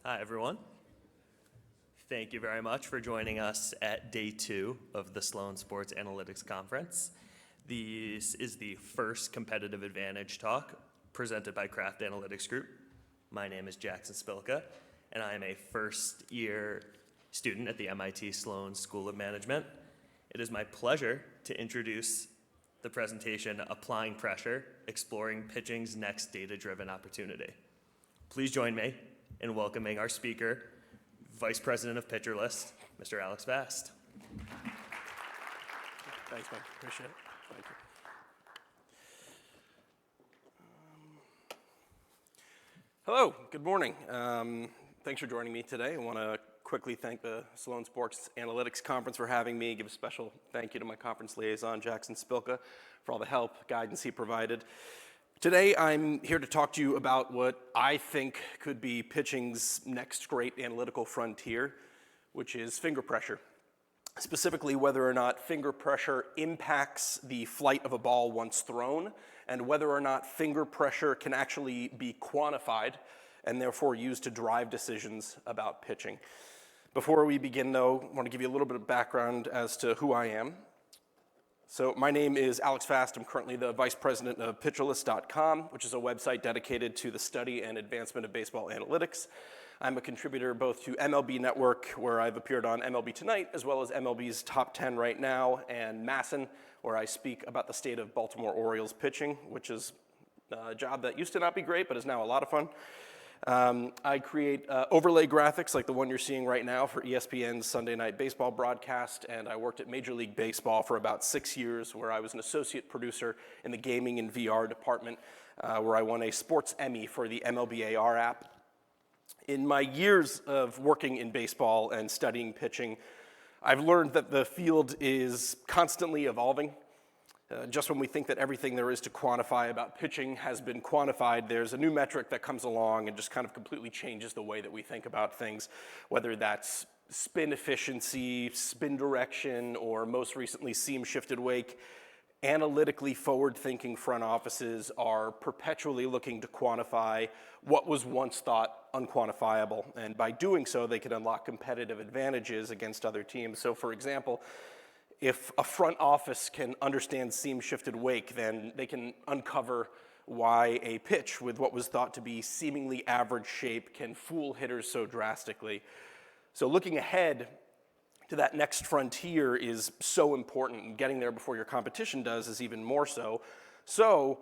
Hi, everyone. Thank you very much for joining us at day 2 of the Sloan Sports Analytics Conference. This is the first competitive advantage talk presented by Kraft Analytics Group. My name is Jackson Spilka, and I am a first-year student at the MIT Sloan School of Management. It is my pleasure to introduce the presentation, Applying Pressure, Exploring Pitching's Next Data-Driven Opportunity. Please join me in welcoming our speaker, Vice President of Pitcher List, Mr. Alex Vast. Thanks, man. Appreciate it. Thank you. Hello, good morning. Thanks for joining me today. I want to quickly thank the Sloan Sports Analytics Conference for having me. Give a special thank you to my conference liaison, Jackson Spilka, for all the help, guidance he provided. Today, I'm here to talk to you about what I think could be pitching's next great analytical frontier, which is finger pressure. Specifically, whether or not finger pressure impacts the flight of a ball once thrown, and whether or not finger pressure can actually be quantified and therefore used to drive decisions about pitching. Before we begin, though, I want to give you a little bit of background as to who I am. So my name is Alex Vast. I'm currently the vice president of pitcherlist.com, which is a website dedicated to the study and advancement of baseball analytics. I'm a contributor both to MLB Network, where I've appeared on MLB Tonight, as well as MLB's Top 10 Right Now, and Masson, where I speak about the state of Baltimore Orioles pitching, which is a job that used to not be great, but is now a lot of fun. I create overlay graphics like the one you're seeing right now for ESPN's Sunday Night Baseball broadcast, and I worked at Major League Baseball for about 6 years, where I was an associate producer in the gaming and VR department, where I won a Sports Emmy for the MLB AR app. In my years of working in baseball and studying pitching, I've learned that the field is constantly evolving. Just when we think that everything there is to quantify about pitching has been quantified, there's a new metric that comes along and just kind of completely changes the way that we think about things, whether that's spin efficiency, spin direction, or most recently seam shifted wake. Analytically forward-thinking front offices are perpetually looking to quantify what was once thought unquantifiable, and by doing so, they can unlock competitive advantages against other teams. So, for example, if a front office can understand seam-shifted wake, then they can uncover why a pitch with what was thought to be seemingly average shape can fool hitters so drastically. So looking ahead to that next frontier is so important, and getting there before your competition does is even more so. So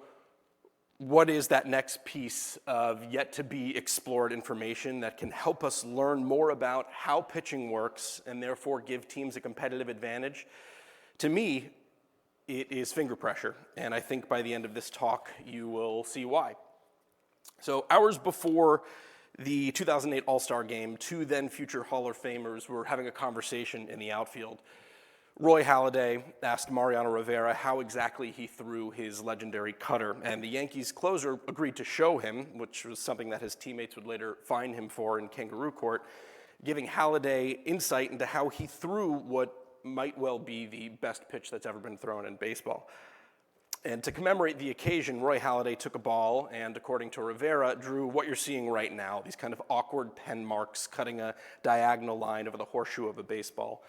what is that next piece of yet-to-be-explored information that can help us learn more about how pitching works and therefore give teams a competitive advantage? To me, it is finger pressure, and I think by the end of this talk, you will see why. So hours before the 2008 All-Star Game, 2 then future Hall of Famers were having a conversation in the outfield. Roy Halladay asked Mariano Rivera how exactly he threw his legendary cutter, and the Yankees closer agreed to show him, which was something that his teammates would later fine him for in Kangaroo Court, giving Halladay insight into how he threw what might well be the best pitch that's ever been thrown in baseball. And to commemorate the occasion, Roy Halladay took a ball and, according to Rivera, drew what you're seeing right now, these kind of awkward pen marks cutting a diagonal line over the horseshoe of a baseball.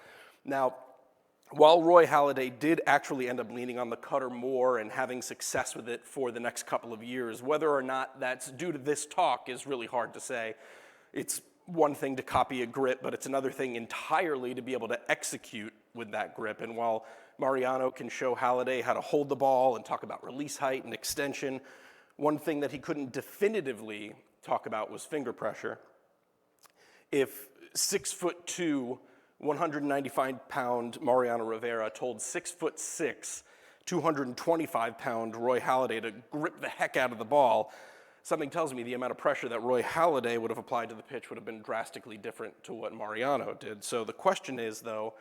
Now, while Roy Halladay did actually end up leaning on the cutter more and having success with it for the next couple of years, whether or not that's due to this talk is really hard to say. It's one thing to copy a grip, but it's another thing entirely to be able to execute with that grip. And while Mariano can show Halladay how to hold the ball and talk about release height and extension, one thing that he couldn't definitively talk about was finger If 6'2", 195-pound Mariano Rivera told 6'6", 225-pound Roy Halladay to grip the heck out of the ball, something tells me the amount of pressure that Roy Halladay would have applied to the pitch would have been drastically different to what Mariano did. So the question is, though,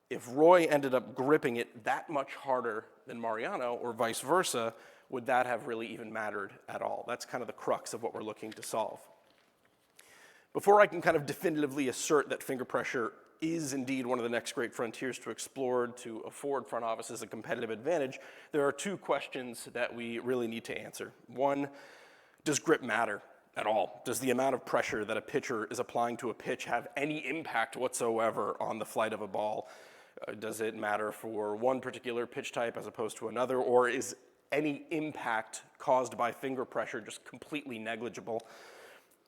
if Roy ended up gripping it that much harder than Mariano, or vice versa, would that have really even mattered at all? That's kind of the crux of what we're looking to solve. Before I can kind of definitively assert that finger pressure is indeed one of the next great frontiers to explore to afford front offices a competitive advantage, there are two questions that we really need to answer. One, does grip matter? at all? Does the amount of pressure that a pitcher is applying to a pitch have any impact whatsoever on the flight of a ball? Does it matter for one particular pitch type as opposed to another, or is any impact caused by finger pressure just completely negligible?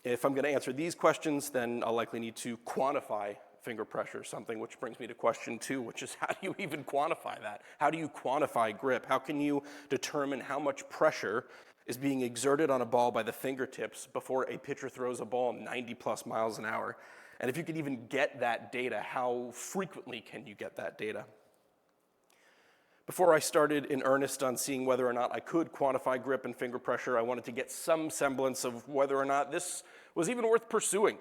If I'm going to answer these questions, then I'll likely need to quantify finger pressure, something which brings me to question 2, which is how do you even quantify that? How do you quantify grip? How can you determine how much pressure is being exerted on a ball by the fingertips before a pitcher throws a ball 90 plus miles an hour? And if you could even get that data, how frequently can you get that data? Before I started in earnest on seeing whether or not I could quantify grip and finger pressure, I wanted to get some semblance of whether or not this was even worth pursuing.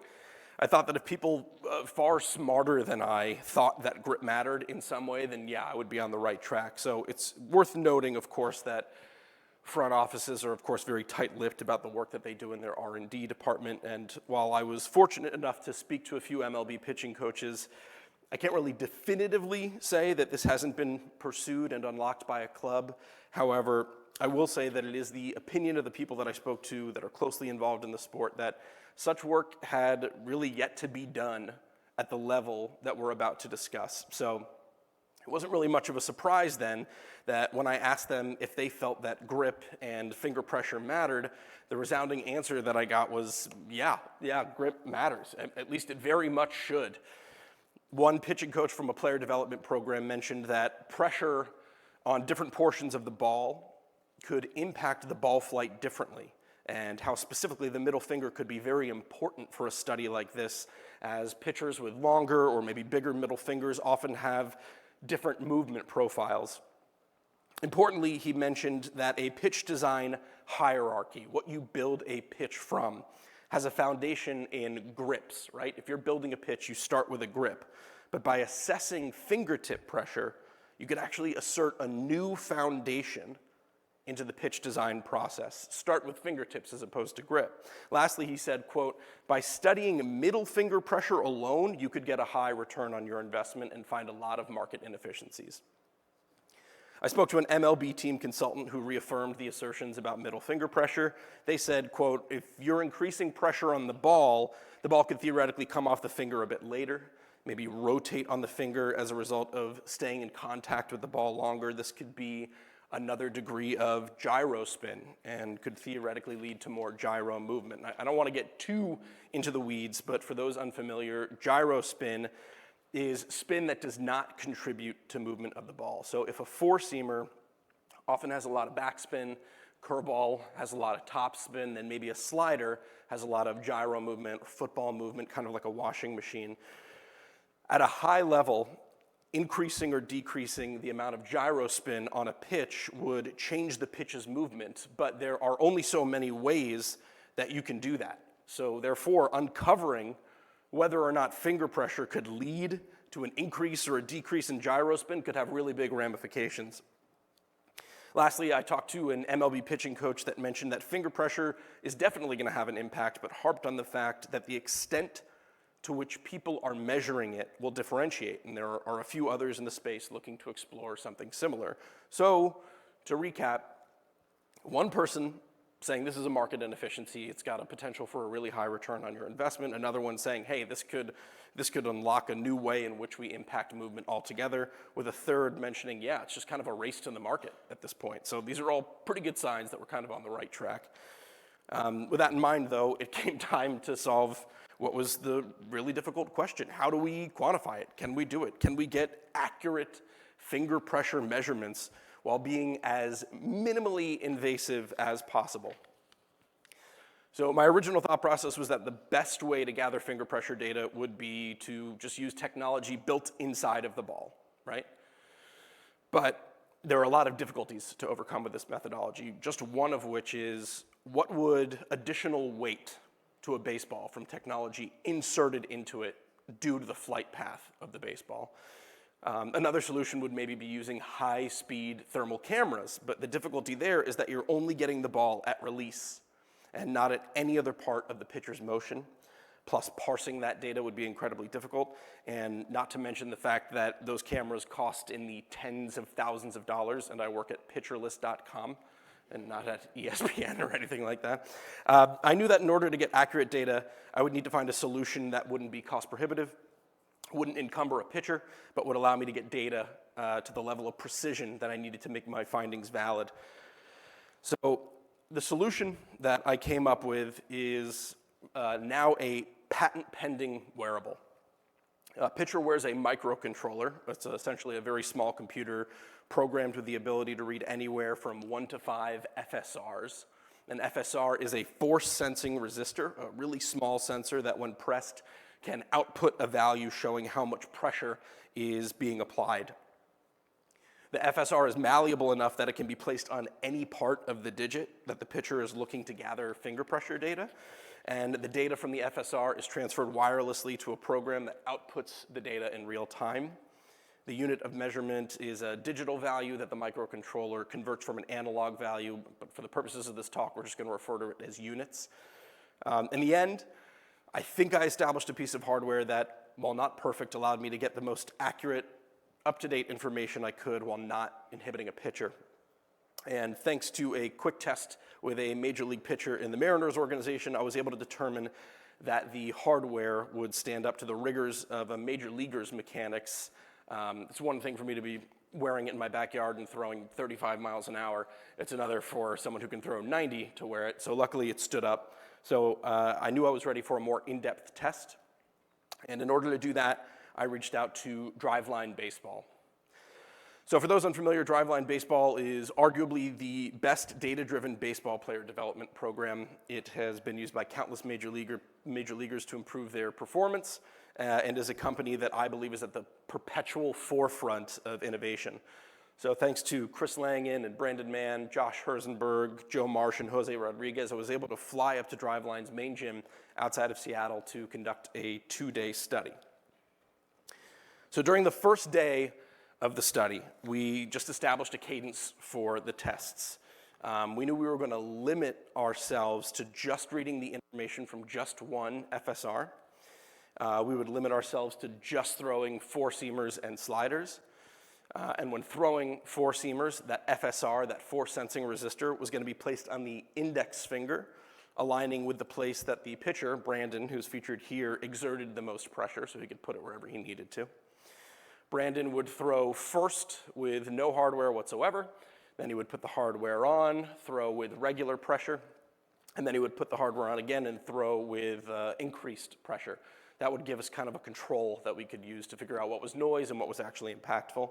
I thought that if people far smarter than I thought that grip mattered in some way, then yeah, I would be on the right track. So it's worth noting, of course, that front offices are, of course, very tight-lipped about the work that they do in their R&D department. And while I was fortunate enough to speak to a few MLB pitching coaches, I can't really definitively say that this hasn't been pursued and unlocked by a club. However, I will say that it is the opinion of the people that I spoke to that are closely involved in the sport that such work had really yet to be done at the level that we're about to discuss. So it wasn't really much of a surprise then that when I asked them if they felt that grip and finger pressure mattered, the resounding answer that I got was, yeah, grip matters. At least it very much should. One pitching coach from a player development program mentioned that pressure on different portions of the ball could impact the ball flight differently, and how specifically the middle finger could be very important for a study like this, as pitchers with longer or maybe bigger middle fingers often have different movement profiles. Importantly, he mentioned that a pitch design hierarchy, what you build a pitch from, has a foundation in grips, right? If you're building a pitch, you start with a grip. But by assessing fingertip pressure, you could actually assert a new foundation into the pitch design process. Start with fingertips as opposed to grip. Lastly, he said, quote, by studying middle finger pressure alone, you could get a high return on your investment and find a lot of market inefficiencies. I spoke to an MLB team consultant who reaffirmed the assertions about middle finger pressure. They said, quote, if you're increasing pressure on the ball could theoretically come off the finger a bit later, maybe rotate on the finger as a result of staying in contact with the ball longer. This could be another degree of gyro spin and could theoretically lead to more gyro movement. I don't want to get too into the weeds, but for those unfamiliar, gyro spin is spin that does not contribute to movement of the ball. So if a four-seamer often has a lot of backspin, curveball has a lot of top spin, then maybe a slider has a lot of gyro movement, football movement, kind of like a washing machine. At a high level, increasing or decreasing the amount of gyro spin on a pitch would change the pitch's movement, but there are only so many ways that you can do that. So therefore, uncovering whether or not finger pressure could lead to an increase or a decrease in gyro spin could have really big ramifications. Lastly, I talked to an MLB pitching coach that mentioned that finger pressure is definitely going to have an impact, but harped on the fact that the extent to which people are measuring it will differentiate, and there are a few others in the space looking to explore something similar. So, to recap, one person saying this is a market inefficiency, it's got a potential for a really high return on your investment. Another one saying, hey, this could unlock a new way in which we impact movement altogether, with a third mentioning, yeah, it's just kind of a race to the market at this point. So these are all pretty good signs that we're kind of on the right track. With that in mind, though, it came time to solve what was the really difficult question. How do we quantify it? Can we do it? Can we get accurate finger pressure measurements while being as minimally invasive as possible? So my original thought process was that the best way to gather finger pressure data would be to just use technology built inside of the ball, right? But there are a lot of difficulties to overcome with this methodology, just one of which is what would additional weight to a baseball from technology inserted into it do to the flight path of the baseball? Another solution would maybe be using high-speed thermal cameras, but the difficulty there is that you're only getting the ball at release and not at any other part of the pitcher's motion. Plus, parsing that data would be incredibly difficult, and not to mention the fact that those cameras cost in the tens of thousands of dollars, and I work at pitcherlist.com, and not at ESPN or anything like that. I knew that in order to get accurate data, I would need to find a solution that wouldn't be cost prohibitive, wouldn't encumber a pitcher, but would allow me to get data to the level of precision that I needed to make my findings valid. So the solution that I came up with is now a patent-pending wearable. A pitcher wears a microcontroller. It's essentially a very small computer programmed with the ability to read anywhere from 1 to 5 FSRs. An FSR is a force-sensing resistor, a really small sensor that when pressed can output a value showing how much pressure is being applied. The FSR is malleable enough that it can be placed on any part of the digit that the pitcher is looking to gather finger pressure data. And the data from the FSR is transferred wirelessly to a program that outputs the data in real time. The unit of measurement is a digital value that the microcontroller converts from an analog value, but for the purposes of this talk, we're just going to refer to it as units. In the end, I think I established a piece of hardware that, while not perfect, allowed me to get the most accurate, up-to-date information I could while not inhibiting a pitcher. And thanks to a quick test with a major league pitcher in the Mariners organization, I was able to determine that the hardware would stand up to the rigors of a major leaguer's mechanics. It's one thing for me to be wearing it in my backyard and throwing 35 miles an hour. It's another for someone who can throw 90 to wear it. So luckily it stood up. So I knew I was ready for a more in-depth test. And in order to do that, I reached out to Driveline Baseball. So for those unfamiliar, Driveline Baseball is arguably the best data-driven baseball player development program. It has been used by countless major leaguers to improve their performance, and is a company that I believe is at the perpetual forefront of innovation. So thanks to Chris Langen and Brandon Mann, Josh Herzenberg, Joe Marsh, and Jose Rodriguez, I was able to fly up to Driveline's main gym outside of Seattle to conduct a 2-day study. So during the first day of the study, we just established a cadence for the tests. We knew we were going to limit ourselves to just reading the information from just one FSR. We would limit ourselves to just throwing four-seamers and sliders. And when throwing four-seamers, that FSR, that force-sensing resistor, was going to be placed on the index finger, aligning with the place that the pitcher, Brandon, who's featured here, exerted the most pressure, so he could put it wherever he needed to. Brandon would throw first with no hardware whatsoever, then he would put the hardware on, throw with regular pressure, and then he would put the hardware on again and throw with increased pressure. That would give us kind of a control that we could use to figure out what was noise and what was actually impactful.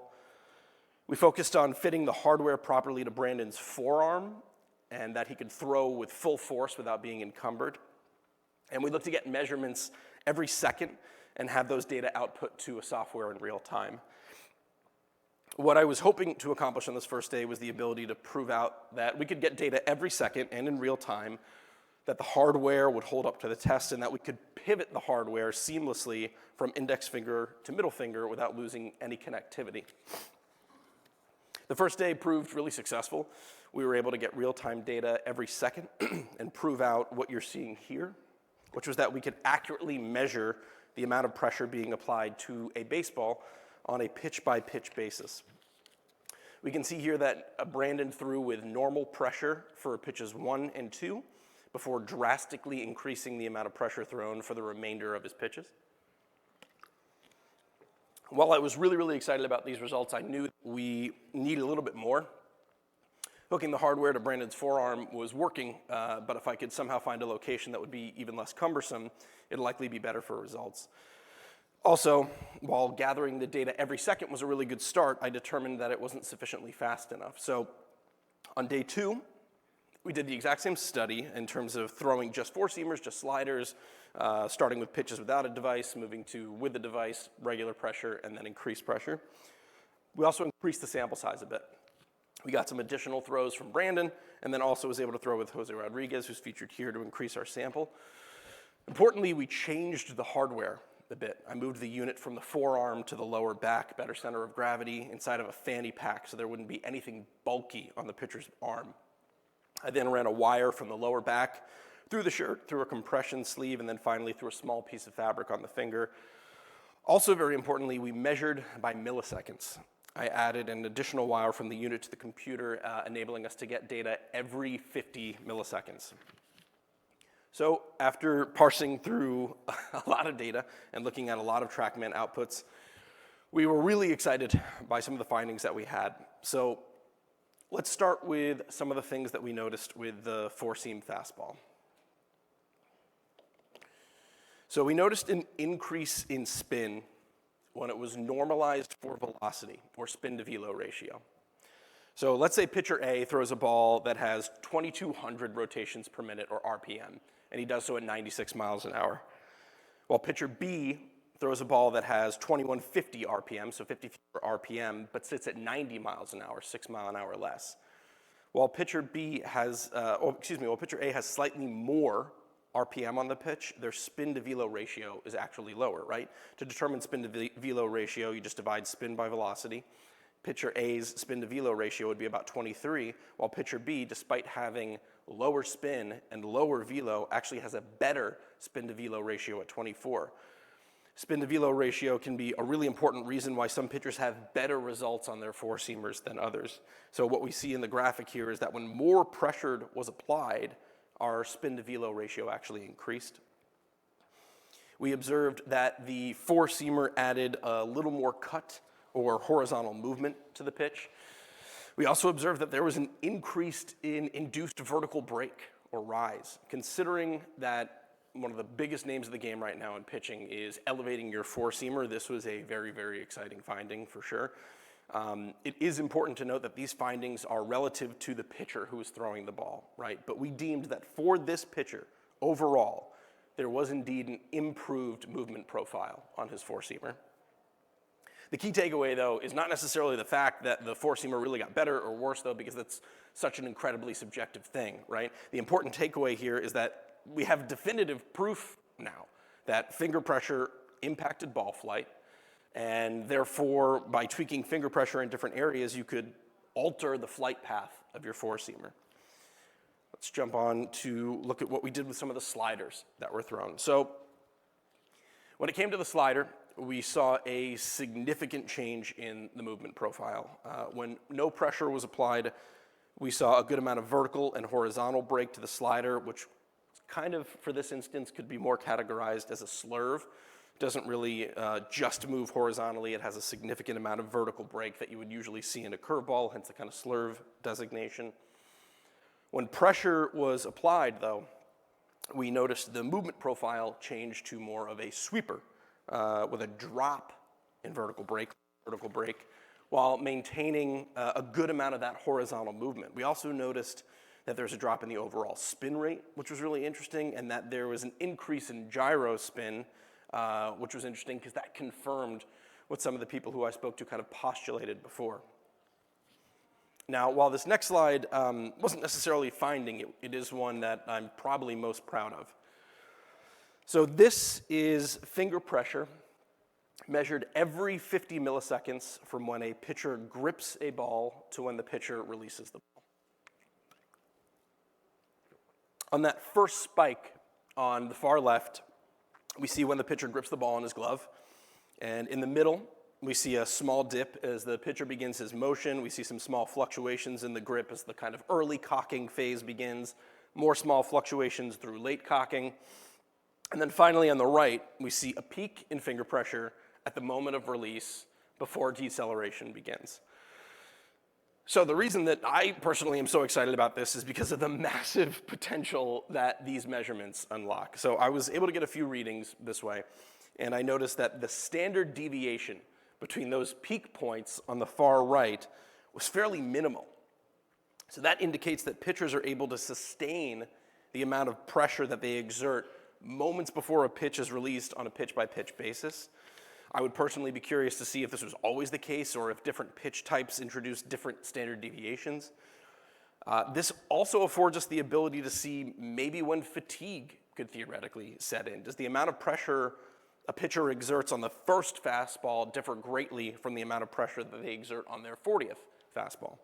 We focused on fitting the hardware properly to Brandon's forearm and that he could throw with full force without being encumbered. And we looked to get measurements every second and have those data output to a software in real time. What I was hoping to accomplish on this first day was the ability to prove out that we could get data every second and in real time, that the hardware would hold up to the test, and that we could pivot the hardware seamlessly from index finger to middle finger without losing any connectivity. The first day proved really successful. We were able to get real-time data every second and prove out what you're seeing here, which was that we could accurately measure the amount of pressure being applied to a baseball on a pitch-by-pitch basis. We can see here that Brandon threw with normal pressure for pitches 1 and 2 before drastically increasing the amount of pressure thrown for the remainder of his pitches. While I was really, really excited about these results, I knew we needed a little bit more. Hooking the hardware to Brandon's forearm was working, but if I could somehow find a location that would be even less cumbersome, it'd likely be better for results. Also, while gathering the data every second was a really good start, I determined that it wasn't sufficiently fast enough. So on day 2, we did the exact same study in terms of throwing just four-seamers, just sliders, starting with pitches without a device, moving to with a device, regular pressure, and then increased pressure. We also increased the sample size a bit. We got some additional throws from Brandon, and then also was able to throw with Jose Rodriguez, who's featured here, to increase our sample. Importantly, we changed the hardware a bit. I moved the unit from the forearm to the lower back, better center of gravity, inside of a fanny pack, so there wouldn't be anything bulky on the pitcher's arm. I then ran a wire from the lower back through the shirt, through a compression sleeve, and then finally through a small piece of fabric on the finger. Also, very importantly, we measured by milliseconds. I added an additional wire from the unit to the computer, enabling us to get data every 50 milliseconds. So after parsing through a lot of data and looking at a lot of TrackMan outputs, we were really excited by some of the findings that we had. So let's start with some of the things that we noticed with the four-seam fastball. So we noticed an increase in spin when it was normalized for velocity, or spin to velo ratio. So let's say pitcher A throws a ball that has 2,200 rotations per minute, or RPM, and he does so at 96 miles an hour. While pitcher B throws a ball that has 2,150 RPM, so 50 RPM, but sits at 90 miles an hour, 6 mile an hour less. While pitcher B has, while pitcher A has slightly more RPM on the pitch, their spin to velo ratio is actually lower, right? To determine spin to velo ratio, you just divide spin by velocity. Pitcher A's spin to velo ratio would be about 23, while pitcher B, despite having lower spin and lower velo, actually has a better spin to velo ratio at 24. Spin to velo ratio can be a really important reason why some pitchers have better results on their four-seamers than others. So what we see in the graphic here is that when more pressure was applied, our spin to velo ratio actually increased. We observed that the four-seamer added a little more cut or horizontal movement to the pitch. We also observed that there was an increase in induced vertical break or rise. Considering that one of the biggest names of the game right now in pitching is elevating your four-seamer, this was a very, very exciting finding for sure. It is important to note that these findings are relative to the pitcher who is throwing the ball, right? But we deemed that for this pitcher, overall, there was indeed an improved movement profile on his four-seamer. The key takeaway, though, is not necessarily the fact that the four-seamer really got better or worse, though, because that's such an incredibly subjective thing, right? The important takeaway here is that we have definitive proof now that finger pressure impacted ball flight, and therefore, by tweaking finger pressure in different areas, you could alter the flight path of your four-seamer. Let's jump on to look at what we did with some of the sliders that were thrown. So when it came to the slider, we saw a significant change in the movement profile. When no pressure was applied, we saw a good amount of vertical and horizontal break to the slider, which kind of, for this instance, could be more categorized as a slurve. It doesn't really just move horizontally. It has a significant amount of vertical break that you would usually see in a curveball, hence the kind of slurve designation. When pressure was applied, though, we noticed the movement profile changed to more of a sweeper with a drop in vertical break, while maintaining a good amount of that horizontal movement. We also noticed that there's a drop in the overall spin rate, which was really interesting, and that there was an increase in gyro spin, which was interesting because that confirmed what some of the people who I spoke to kind of postulated before. Now, while this next slide wasn't necessarily a finding, it is one that I'm probably most proud of. So this is finger pressure measured every 50 milliseconds from when a pitcher grips a ball to when the pitcher releases the ball. On that first spike on the far left, we see when the pitcher grips the ball in his glove. And in the middle, we see a small dip as the pitcher begins his motion. We see some small fluctuations in the grip as the kind of early cocking phase begins, more small fluctuations through late cocking. And then finally on the right, we see a peak in finger pressure at the moment of release before deceleration begins. So the reason that I personally am so excited about this is because of the massive potential that these measurements unlock. So I was able to get a few readings this way, and I noticed that the standard deviation between those peak points on the far right was fairly minimal. So that indicates that pitchers are able to sustain the amount of pressure that they exert moments before a pitch is released on a pitch-by-pitch basis. I would personally be curious to see if this was always the case or if different pitch types introduce different standard deviations. This also affords us the ability to see maybe when fatigue could theoretically set in. Does the amount of pressure a pitcher exerts on the first fastball differ greatly from the amount of pressure that they exert on their 40th fastball?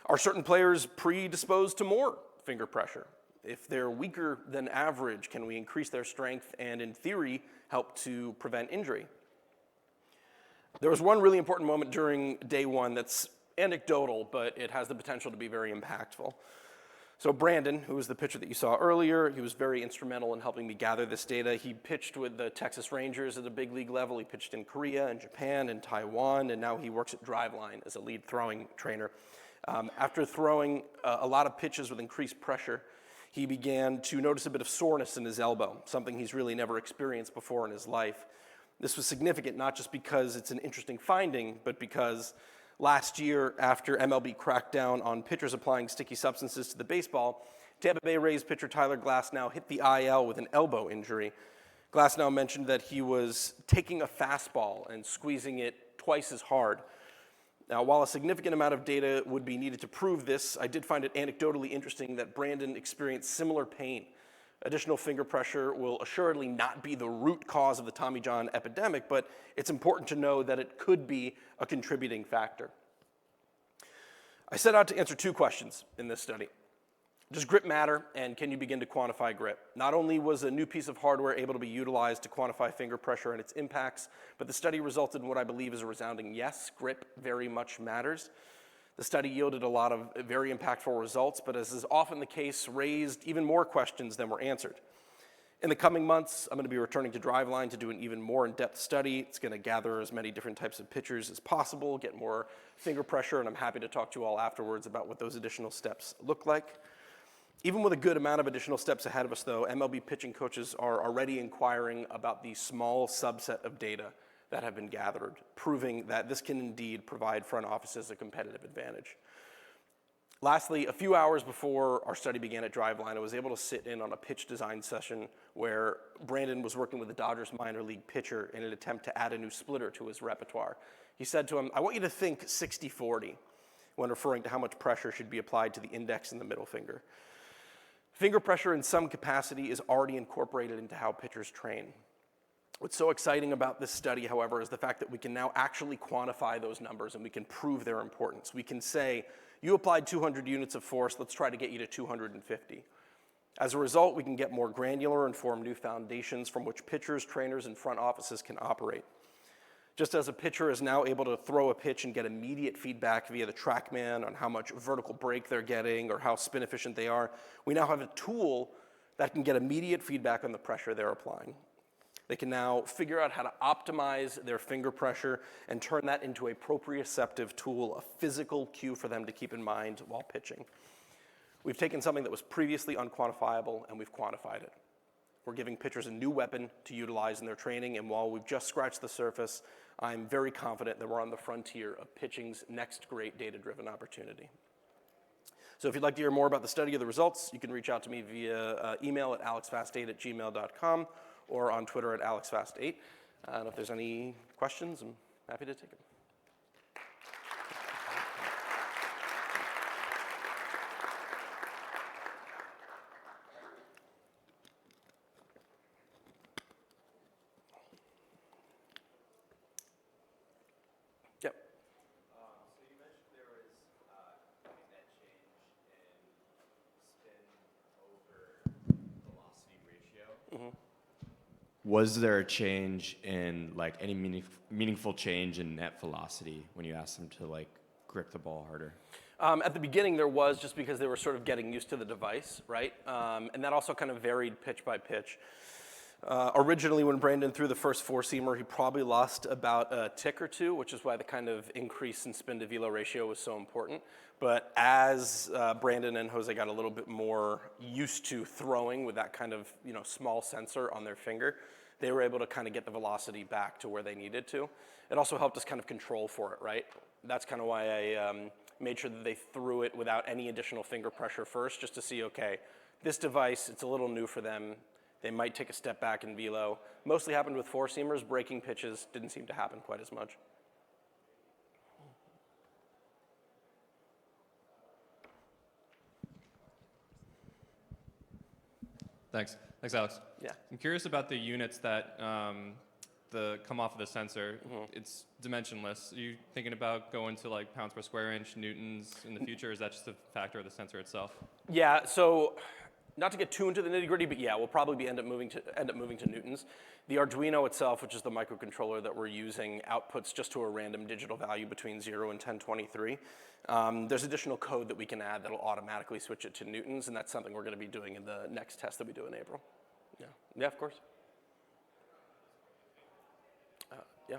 Are certain players predisposed to more finger pressure? If they're weaker than average, can we increase their strength and, in theory, help to prevent injury? There was one really important moment during day one that's anecdotal, but it has the potential to be very impactful. So Brandon, who was the pitcher that you saw earlier, he was very instrumental in helping me gather this data. He pitched with the Texas Rangers at a big league level. He pitched in Korea and Japan and Taiwan, and now he works at Driveline as a lead throwing trainer. After throwing a lot of pitches with increased pressure, he began to notice a bit of soreness in his elbow, something he's really never experienced before in his life. This was significant not just because it's an interesting finding, but because last year, after MLB cracked down on pitchers applying sticky substances to the baseball, Tampa Bay Rays pitcher Tyler Glasnow hit the IL with an elbow injury. Glasnow mentioned that he was taking a fastball and squeezing it twice as hard. Now, while a significant amount of data would be needed to prove this, I did find it anecdotally interesting that Brandon experienced similar pain. Additional finger pressure will assuredly not be the root cause of the Tommy John epidemic, but it's important to know that it could be a contributing factor. I set out to answer two questions in this study. Does grip matter, and can you begin to quantify grip? Not only was a new piece of hardware able to be utilized to quantify finger pressure and its impacts, but the study resulted in what I believe is a resounding yes, grip very much matters. The study yielded a lot of very impactful results, but as is often the case, raised even more questions than were answered. In the coming months, I'm going to be returning to Driveline to do an even more in-depth study. It's going to gather as many different types of pitchers as possible, get more finger pressure, and I'm happy to talk to you all afterwards about what those additional steps look like. Even with a good amount of additional steps ahead of us, though, MLB pitching coaches are already inquiring about the small subset of data that have been gathered, proving that this can indeed provide front offices a competitive advantage. Lastly, a few hours before our study began at Driveline, I was able to sit in on a pitch design session where Brandon was working with the Dodgers minor league pitcher in an attempt to add a new splitter to his repertoire. He said to him, "I want you to think 60-40 when referring to how much pressure should be applied to the index and the middle finger." Finger pressure in some capacity is already incorporated into how pitchers train. What's so exciting about this study, however, is the fact that we can now actually quantify those numbers and we can prove their importance. We can say, you applied 200 units of force, let's try to get you to 250. As a result, we can get more granular and form new foundations from which pitchers, trainers, and front offices can operate. Just as a pitcher is now able to throw a pitch and get immediate feedback via the TrackMan on how much vertical break they're getting or how spin efficient they are, we now have a tool that can get immediate feedback on the pressure they're applying. They can now figure out how to optimize their finger pressure and turn that into a proprioceptive tool, a physical cue for them to keep in mind while pitching. We've taken something that was previously unquantifiable and we've quantified it. We're giving pitchers a new weapon to utilize in their training, and while we've just scratched the surface, I'm very confident that we're on the frontier of pitching's next great data-driven opportunity. So if you'd like to hear more about the study or the results, you can reach out to me via email at alexfast8@gmail.com or on Twitter at alexfast8. And if there's any questions, I'm happy to take them. Yep. So you mentioned there was a net change in spin over velocity ratio. Was there a change in like any meaningful change in net velocity when you asked them to like grip the ball harder? At the beginning there was, just because they were sort of getting used to the device, right? And that also kind of varied pitch by pitch. Originally, when Brandon threw the first four-seamer, he probably lost about a tick or two, which is why the kind of increase in spin to velo ratio was so important. But as Brandon and Jose got a little bit more used to throwing with that kind of small sensor on their finger, they were able to kind of get the velocity back to where they needed to. It also helped us kind of control for it, right? That's kind of why I made sure that they threw it without any additional finger pressure first, just to see, okay, this device, it's a little new for them. They might take a step back in velo. Mostly happened with four-seamers. Breaking pitches didn't seem to happen quite as much. Thanks, Alex. Yeah. I'm curious about the units that come off of the sensor. It's dimensionless. Are you thinking about going to like pounds per square inch, newtons in the future? Or is that just a factor of the sensor itself? Yeah, so not to get too into the nitty gritty, but yeah, we'll probably end up moving to newtons. The Arduino itself, which is the microcontroller that we're using, outputs just to a random digital value between 0 and 1023. There's additional code that we can add that'll automatically switch it to newtons, and that's something we're going to be doing in the next test that we do in April. Yeah, of course. Yeah.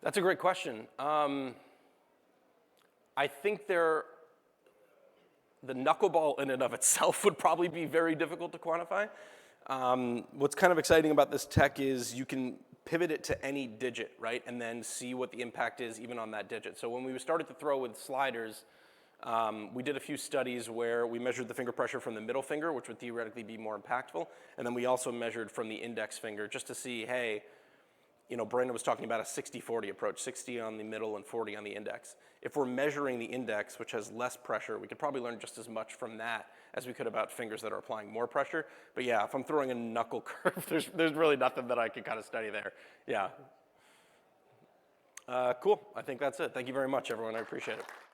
That's a great question. I think the knuckleball in and of itself would probably be very difficult to quantify. What's kind of exciting about this tech is you can pivot it to any digit, right? And then see what the impact is even on that digit. So when we started to throw with sliders, we did a few studies where we measured the finger pressure from the middle finger, which would theoretically be more impactful. And then we also measured from the index finger just to see, hey, you know, Brandon was talking about a 60-40 approach, 60 on the middle and 40 on the index. If we're measuring the index, which has less pressure, we could probably learn just as much from that as we could about fingers that are applying more pressure. But yeah, if I'm throwing a knuckle curve, there's really nothing that I could kind of study there. Yeah. Cool, I think that's it. Thank you very much, everyone, I appreciate it.